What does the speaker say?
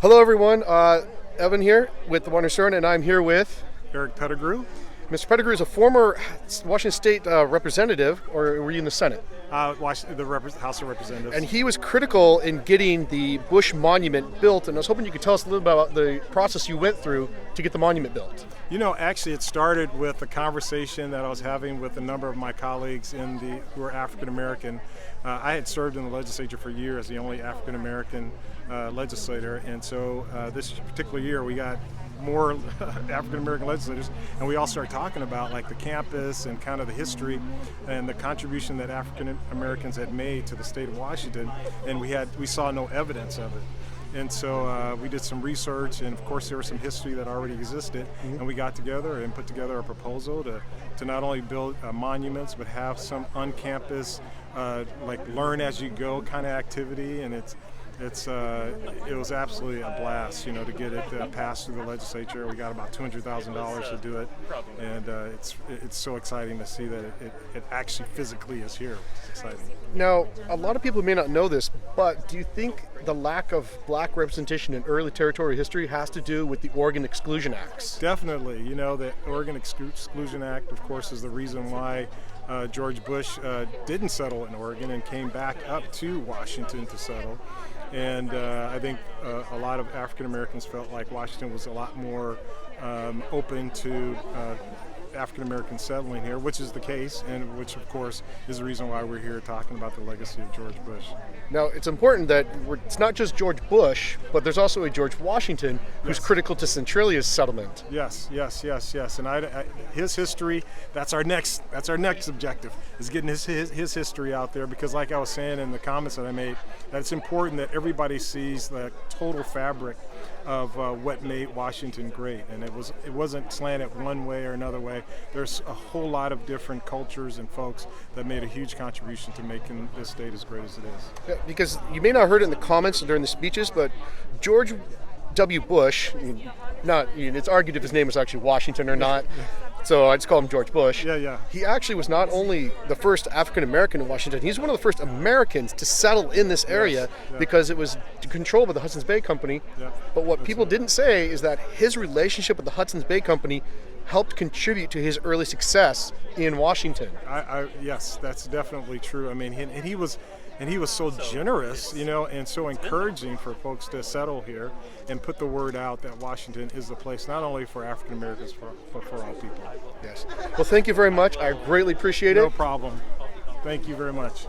Hello, everyone. Evan here with the Wandering Stern, and I'm here with Eric Pettigrew. Mr. Pettigrew is a former Washington State representative, or were you in the Senate? House of Representatives. And he was critical in getting the Bush Monument built, and I was hoping you could tell us a little bit about the process you went through to get the monument built. You know, actually, it started with a conversation that I was having with a number of my colleagues who are African American. I had served in the legislature for years, the only African American legislator, and so this particular year we got more African American legislators, and we all started talking about like the campus and kind of the history and the contribution that African Americans had made to the state of Washington, and we saw no evidence of it. And so we did some research, and of course there was some history that already existed, and we got together and put together a proposal to not only build monuments but have some on-campus like learn as you go kind of activity, and it was absolutely a blast, you know, to get it passed through the legislature. We got about $200,000 to do it, and it's so exciting to see that it actually physically is here. It's exciting. Now, a lot of people may not know this, but do you think the lack of black representation in early territorial history has to do with the Oregon Exclusion Acts? Definitely. You know, the Oregon Exclusion Act, of course, is the reason why George Bush didn't settle in Oregon and came back up to Washington to settle. And I think a lot of African Americans felt like Washington was a lot more open to African Americans settling here, which is the case, and which of course is the reason why we're here talking about the legacy of George Bush. Now, it's important that it's not just George Bush, but there's also a George Washington who's critical to Centralia's settlement. Yes. And his history, that's our next objective, is getting his history out there, because like I was saying in the comments that I made, that it's important that everybody sees the total fabric of what made Washington great, and it wasn't slanted one way or another way. There's a whole lot of different cultures and folks that made a huge contribution to making this state as great as it is. Yeah, because you may not have heard it in the comments during the speeches, but George W. Bush, it's argued if his name was actually Washington or not, so I just call him George Bush. Yeah. He actually was not only the first African American in Washington, he's one of the first Americans to settle in this area because it was controlled by the Hudson's Bay Company. Yeah. But what people didn't say is that his relationship with the Hudson's Bay Company helped contribute to his early success in Washington. Yes, that's definitely true. I mean, he was so generous, you know, and so encouraging for folks to settle here and put the word out that Washington is the place not only for African Americans but for all people. Yes. Well, thank you very much. I greatly appreciate it. No problem. Thank you very much.